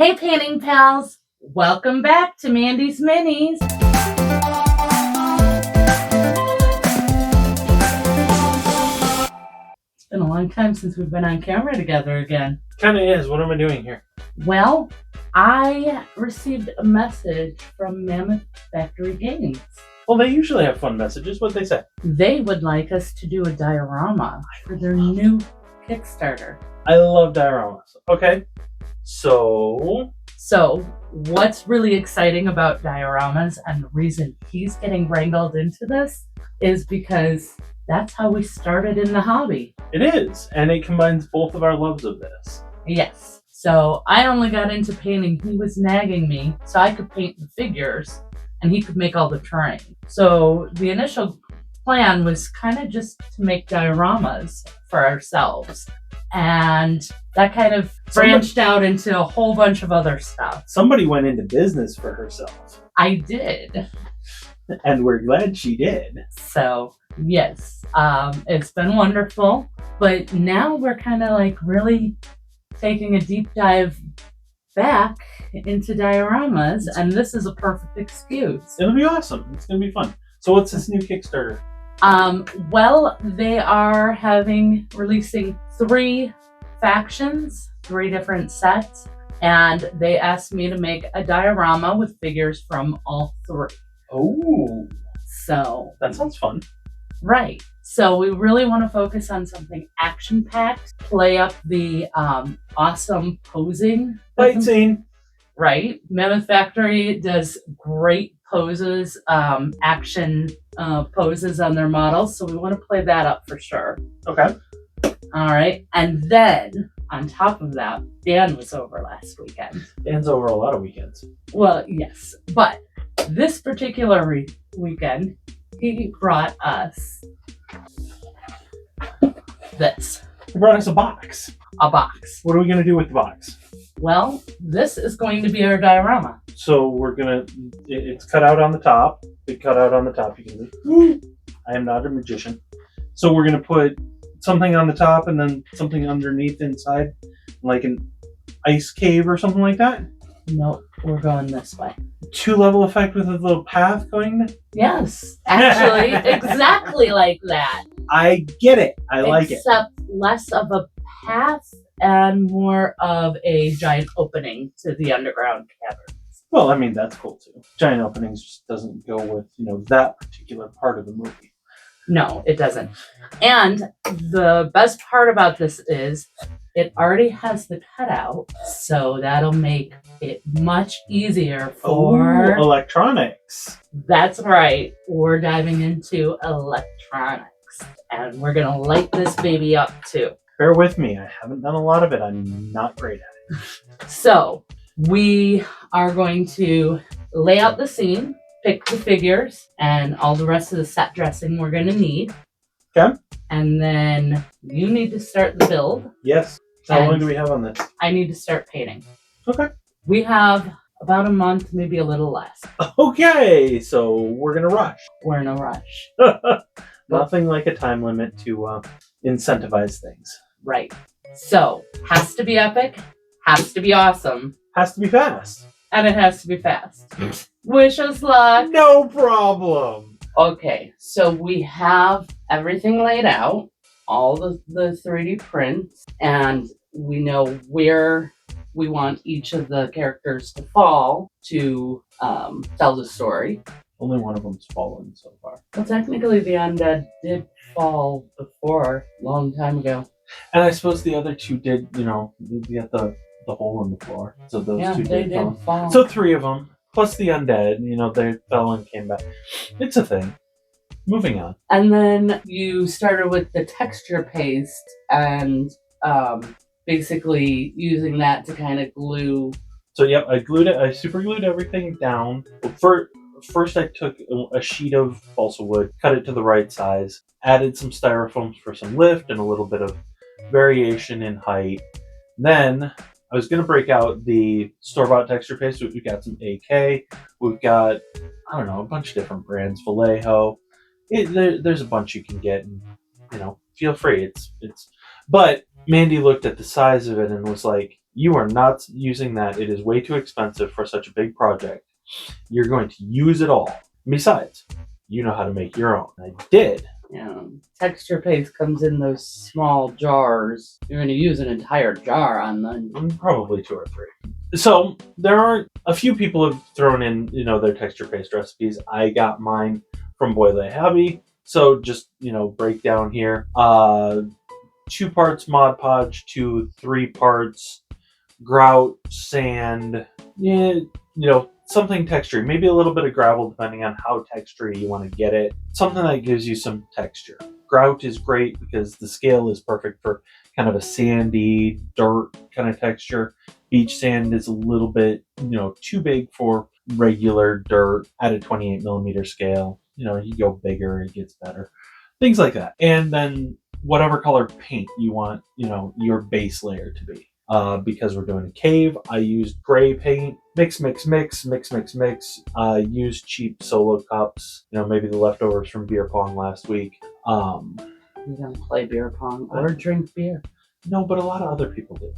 Hey painting pals, welcome back to Mandy's Minis. It's been a long time since we've been on camera together again. Kind of is. What am I doing here? Well, I received a message from Mammoth Factory Games. Well, they usually have fun messages. What'd they say? They would like us to do a diorama for their new Kickstarter. I love dioramas. Okay. So, what's really exciting about dioramas, and the reason he's getting wrangled into this, is because that's how we started in the hobby. it is. And it combines both of our loves of this. Yes. So I only got into painting. He was nagging me so I could paint the figures and he could make all the terrain. So the initial plan was kind of just to make dioramas for ourselves. And that kind of branched out into a whole bunch of other stuff. Somebody went into business for herself. I did. And we're glad she did. So, yes, it's been wonderful. But now we're kind of like really taking a deep dive back into dioramas. And this is a perfect excuse. It'll be awesome. It's going to be fun. So what's this new Kickstarter? Well, they are releasing 3 factions, 3 different sets, and they asked me to make a diorama with figures from all 3. Oh, so that sounds fun. Right. So we really want to focus on something action-packed, play up the awesome posing. Fight scene. Right. Mammoth Factory does great poses, action poses on their models. So we want to play that up for sure. Okay. All right. And then on top of that, Dan was over last weekend. Dan's over a lot of weekends. Well, yes. But this particular weekend, he brought us this. He brought us a box. A box. What are we going to do with the box? Well, this is going to be our diorama. So we're going to, it's cut out on the top. Big cut out on the top. You can see. I am not a magician. So we're going to put something on the top and then something underneath inside, like an ice cave or something like that. Nope, we're going this way. 2-level effect with a little path going. Yes, actually, exactly like that. I get it. I like it. Except less of a path and more of a giant opening to the underground caverns. Well, I mean, that's cool too. Giant openings just doesn't go with, that particular part of the movie. No, it doesn't. And the best part about this is it already has the cutout, so that'll make it much easier for electronics. That's right. We're diving into electronics, and we're gonna light this baby up too. Bear with me. I haven't done a lot of it. I'm not great at it. So we are going to lay out the scene, pick the figures, and all the rest of the set dressing we're going to need. Okay. And then you need to start the build. Yes. How long do we have on this? I need to start painting. Okay. We have about a month, maybe a little less. Okay, so we're going to rush. We're in a rush. Nothing like a time limit to incentivize things. Right. So, has to be epic, has to be awesome. Has to be fast. And it has to be fast. Wish us luck. No problem. Okay, so we have everything laid out, all the 3D prints, and we know where we want each of the characters to fall to tell the story. Only one of them's fallen so far. Well, technically the undead did fall before, a long time ago. And I suppose the other 2 did, get the hole in the floor. So those 2 they did fall. So 3 of them, plus the undead, they fell and came back. It's a thing. Moving on. And then you started with the texture paste and basically using that to kind of glue. So yep, I super glued everything down. First I took a sheet of balsa wood, cut it to the right size, added some styrofoam for some lift and a little bit of variation in height. Then I was going to break out the store-bought texture paste. We've got some AK. We've got, a bunch of different brands. Vallejo. There's a bunch you can get, and feel free. But Mandy looked at the size of it and was like, You are not using that. It is way too expensive for such a big project. You're going to use it all. Besides, you know how to make your own. I did. Yeah, texture paste comes in those small jars. You're going to use an entire jar on them. Probably 2 or 3. So there are a few people have thrown in, their texture paste recipes. I got mine from Boyle Hobby. So just, break down here. 2 parts Mod Podge to 3 parts grout, sand, something textury, maybe a little bit of gravel depending on how textury you want to get it. Something that gives you some texture. Grout is great because the scale is perfect for kind of a sandy, dirt kind of texture. Beach sand is a little bit, too big for regular dirt at a 28 millimeter scale. You go bigger, it gets better. Things like that. And then whatever color paint you want, your base layer to be. Because we're doing a cave, I used gray paint. Mix. Used cheap solo cups. Maybe the leftovers from beer pong last week. You don't play beer pong or drink beer. No, but a lot of other people do.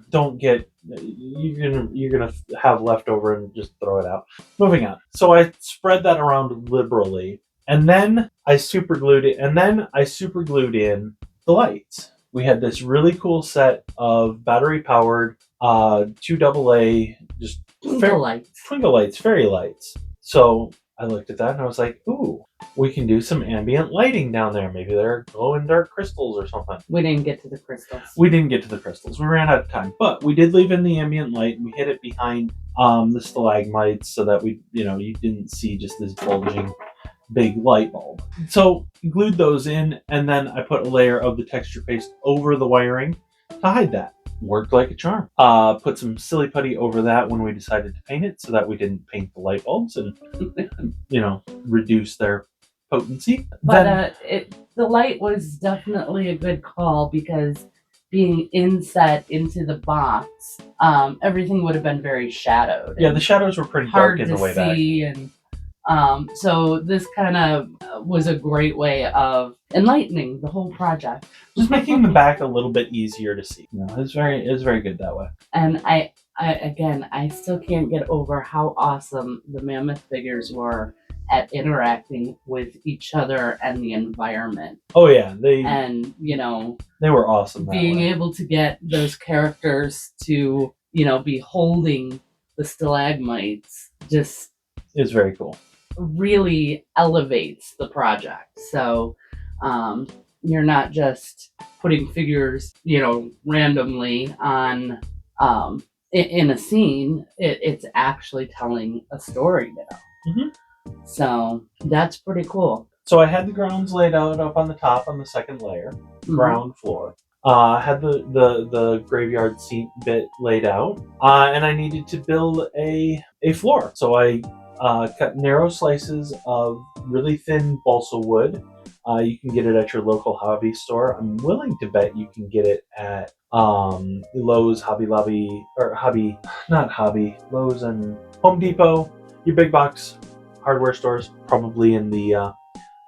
Don't get you're gonna have leftover and just throw it out. Moving on. So I spread that around liberally, and then I super glued it, and then I super glued in the lights. We had this really cool set of battery-powered 2 AA just twinkle lights, fairy lights. So I looked at that and I was like, ooh, we can do some ambient lighting down there. Maybe they're glow-in-dark crystals or something. We didn't get to the crystals. We ran out of time, but we did leave in the ambient light, and we hid it behind the stalagmites so that you didn't see just this bulging big light bulb. So glued those in, and then I put a layer of the texture paste over the wiring to hide that. Worked like a charm. Put some silly putty over that when we decided to paint it so that we didn't paint the light bulbs and reduce their potency. But the light was definitely a good call because being inset into the box, everything would have been very shadowed. Yeah, the shadows were pretty dark in the way back. And so this kind of was a great way of enlightening the whole project. Just making the back a little bit easier to see. It's very good that way. And I still can't get over how awesome the Mammoth figures were at interacting with each other and the environment. Oh yeah, they were awesome. Being able to get those characters to be holding the stalagmites just is very cool. Really elevates the project. So you're not just putting figures randomly on in a scene. It's actually telling a story now. Mm-hmm. So that's pretty cool. So I had the grounds laid out up on the top on the second layer, ground floor. Had the graveyard seat bit laid out, and I needed to build a floor. So I cut narrow slices of really thin balsa wood. You can get it at your local hobby store. I'm willing to bet you can get it at Lowe's, Hobby Lobby, or Lowe's and Home Depot, your big box hardware stores, probably in the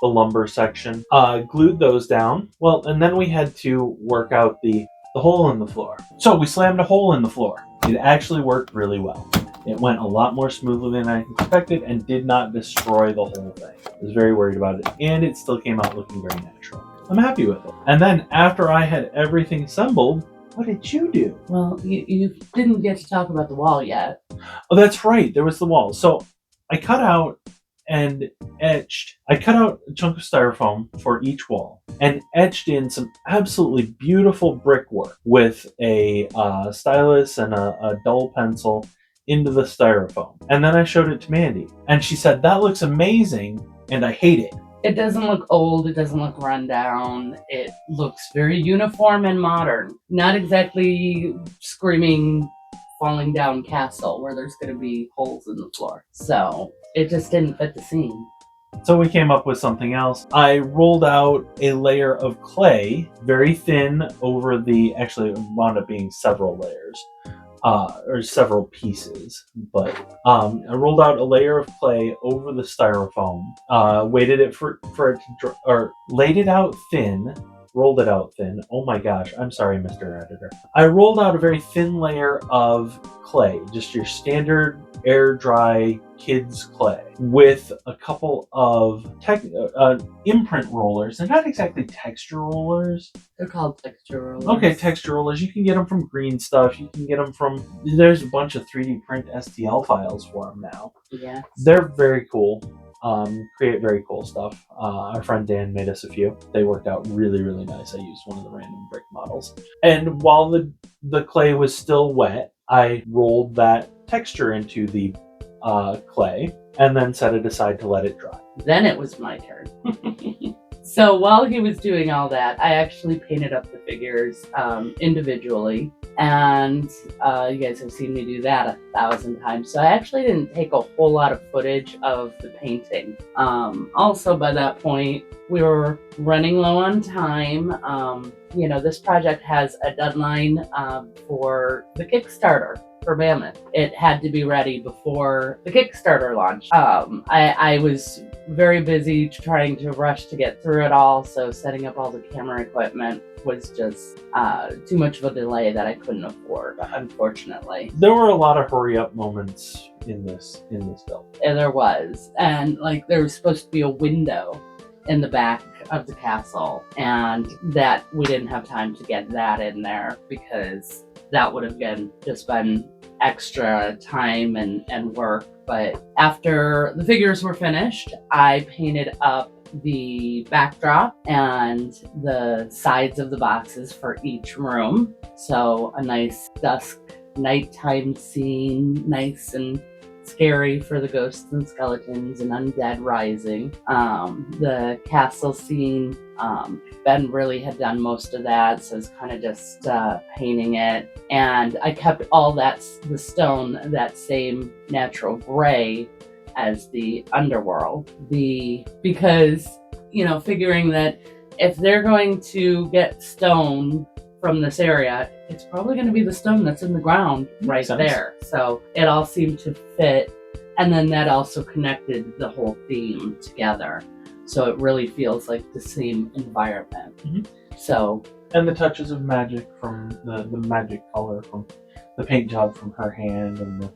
lumber section. Glued those down. Well, and then we had to work out the hole in the floor. So we slammed a hole in the floor. It actually worked really well. It went a lot more smoothly than I expected and did not destroy the whole thing. I was very worried about it, and it still came out looking very natural. I'm happy with it. And then after I had everything assembled, what did you do? Well, you didn't get to talk about the wall yet. Oh, that's right. There was the wall. So I cut out a chunk of styrofoam for each wall and etched in some absolutely beautiful brickwork with a stylus and a dull pencil into the styrofoam. And then I showed it to Mandy, and she said, "That looks amazing, and I hate it." It doesn't look old, it doesn't look run down, it looks very uniform and modern. Not exactly screaming falling down castle where there's going to be holes in the floor. So it just didn't fit the scene. So we came up with something else. I rolled out a layer of clay, very thin, over actually it wound up being several layers. Or several pieces, but I rolled out a layer of clay over the styrofoam, waited it for it to dry, or laid it out thin, rolled it out thin. Oh my gosh, I'm sorry, Mr. Editor. I rolled out a very thin layer of clay, just your standard air dry kids clay, with a couple of imprint rollers. They're not exactly texture rollers. They're called texture rollers. Okay, texture rollers. You can get them from Green Stuff. You can get them from. There's a bunch of 3D print STL files for them now. Yeah. They're very cool. Create very cool stuff. Our friend Dan made us a few. They worked out really, really nice. I used one of the random brick models. And while the clay was still wet, I rolled that texture into the clay and then set it aside to let it dry. Then it was my turn. So while he was doing all that, I actually painted up the figures individually. And you guys have seen me do that 1,000 times. So I actually didn't take a whole lot of footage of the painting. Also, by that point, we were running low on time. You know, this project has a deadline for the Kickstarter for Mammoth. It had to be ready before the Kickstarter launched. I was very busy trying to rush to get through it all, so setting up all the camera equipment was just too much of a delay that I couldn't afford, unfortunately. There were a lot of hurry up moments in this build. And there was, and like there was supposed to be a window in the back of the castle, and that we didn't have time to get that in there because that would have been extra time and work. But after the figures were finished, I painted up the backdrop and the sides of the boxes for each room. So a nice dusk nighttime scene, nice and scary for the ghosts and skeletons and undead rising. The castle scene, Ben really had done most of that, so it's kind of just painting it. And I kept all the stone that same natural gray as the underworld. Because, you know, figuring that if they're going to get stone from this area, it's probably going to be the stone that's in the ground right there. So it all seemed to fit, and then that also connected the whole theme together. So it really feels like the same environment. Mm-hmm. So, and the touches of magic from the magic color from the paint job from her hand and the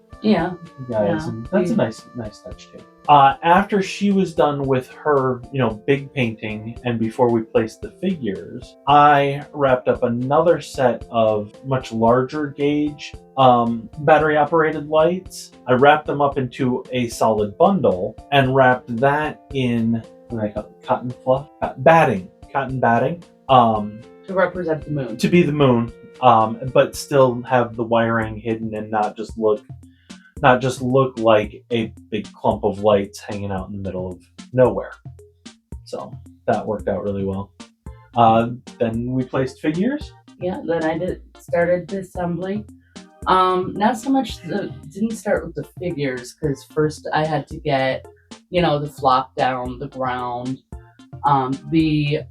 guys, and that's a nice touch too. After she was done with her, big painting, and before we placed the figures, I wrapped up another set of much larger gauge battery operated lights. I wrapped them up into a solid bundle and wrapped that in cotton batting. To represent the moon. To be the moon, but still have the wiring hidden and not just look like a big clump of lights hanging out in the middle of nowhere. So that worked out really well. Then we placed figures. Yeah, then I started the assembly. Not so much didn't start with the figures, because first I had to get, the flock down, the ground. The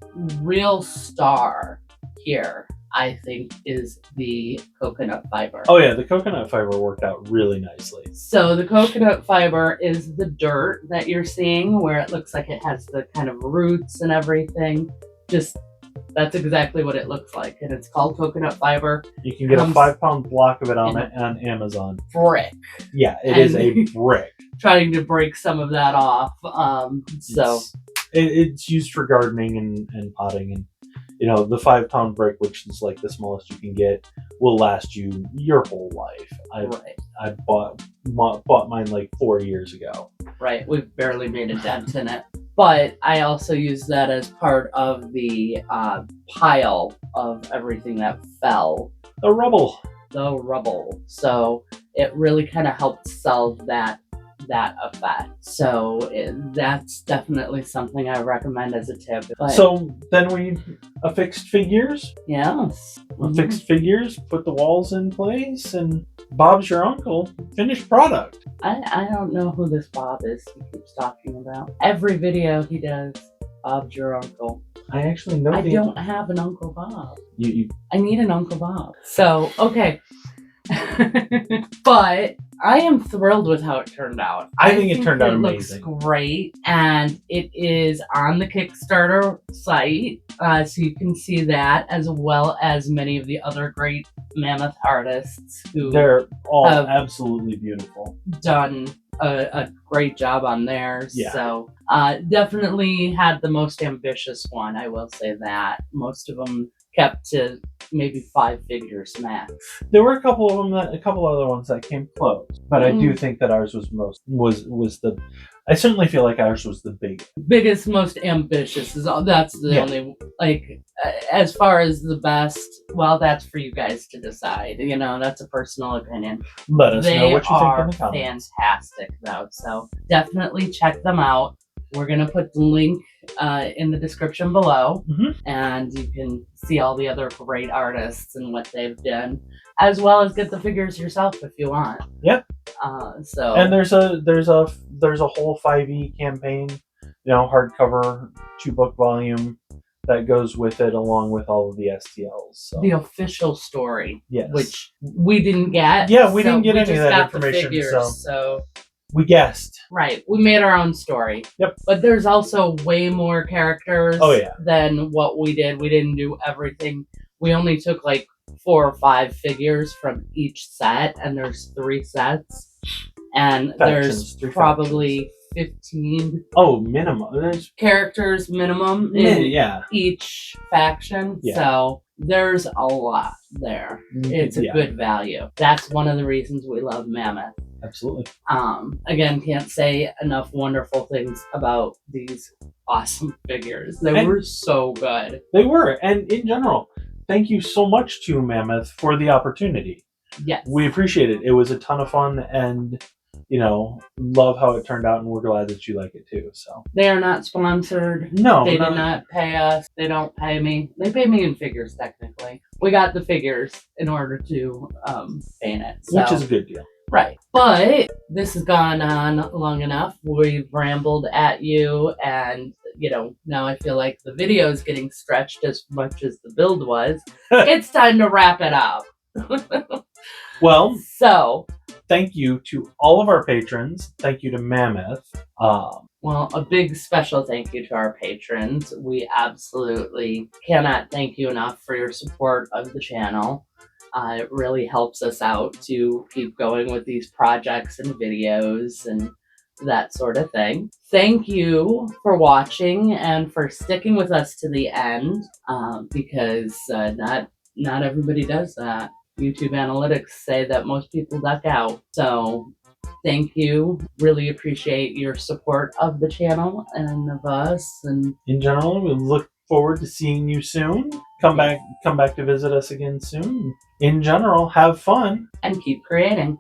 real star here, I think, is the coconut fiber. Oh yeah, the coconut fiber worked out really nicely. So the coconut fiber is the dirt that you're seeing, where it looks like it has the kind of roots and everything. That's exactly what it looks like, and it's called coconut fiber. You can get a 5-pound block of it on Amazon. Brick. Yeah, it is a brick. Trying to break some of that off. It's used for gardening and potting, and the 5-pound brick, which is like the smallest you can get, will last you your whole life. I bought mine like 4 years ago. Right, we've barely made a dent in it. But I also use that as part of the pile of everything that fell. The rubble. So it really kind of helped solve that effect. So that's definitely something I recommend as a tip. But, so then we affixed figures. Yes. Affixed figures, put the walls in place, and Bob's your uncle. Finished product. I don't know who this Bob is he keeps talking about. Every video he does, Bob's your uncle. I actually know. I don't have an Uncle Bob. You. I need an Uncle Bob. So, okay. But I am thrilled with how it turned out. I think it turned out it amazing. looks great, and it is on the Kickstarter site, so you can see that, as well as many of the other great Mammoth artists who They're all have absolutely beautiful. done a great job on theirs. Yeah. So definitely had the most ambitious one, I will say that. Most of them kept to maybe 5 figures max. There were a couple other ones that came close, but I do think that ours was I certainly feel like ours was the biggest, most ambitious. That's the only, like, as far as the best, well, that's for you guys to decide. You know, that's a personal opinion. Let us know what you think are in the comments. fantastic, though, so definitely check them out. We're going to put the link in the description below, and you can see all the other great artists and what they've done, as well as get the figures yourself if you want. Yep. So, and there's a whole 5e campaign, hardcover 2-book volume that goes with it, along with all of the STLs. So. The official story, yes, which we didn't get. Yeah, we didn't get any of that information. Figures, so we guessed. Right, we made our own story. Yep. But there's also way more characters than what we did. We didn't do everything. We only took like 4 or 5 figures from each set, and there's 3 sets. And there's probably 15 minimum. There's characters minimum in yeah. each faction. Yeah. So there's a lot there. It's a good value. That's one of the reasons we love Mammoth. Absolutely. Again, can't say enough wonderful things about these awesome figures. They were so good. They were. And in general, thank you so much to Mammoth for the opportunity. Yes. We appreciate it. It was a ton of fun, and love how it turned out, and we're glad that you like it too. So they are not sponsored. No, they did not pay us. They don't pay me. They pay me in figures, technically. We got the figures in order to paint it, which is a good deal. Right. But this has gone on long enough. We've rambled at you, and now I feel like the video is getting stretched as much as the build was. It's time to wrap it up. Well, so thank you to all of our patrons. Thank you to Mammoth. Well, a big special thank you to our patrons. We absolutely cannot thank you enough for your support of the channel. It really helps us out to keep going with these projects and videos and that sort of thing. Thank you for watching and for sticking with us to the end, because not everybody does that. YouTube analytics say that most people duck out. So thank you. Really appreciate your support of the channel and of us. And in general, we look forward to seeing you soon. Come back to visit us again soon. In general, have fun and keep creating.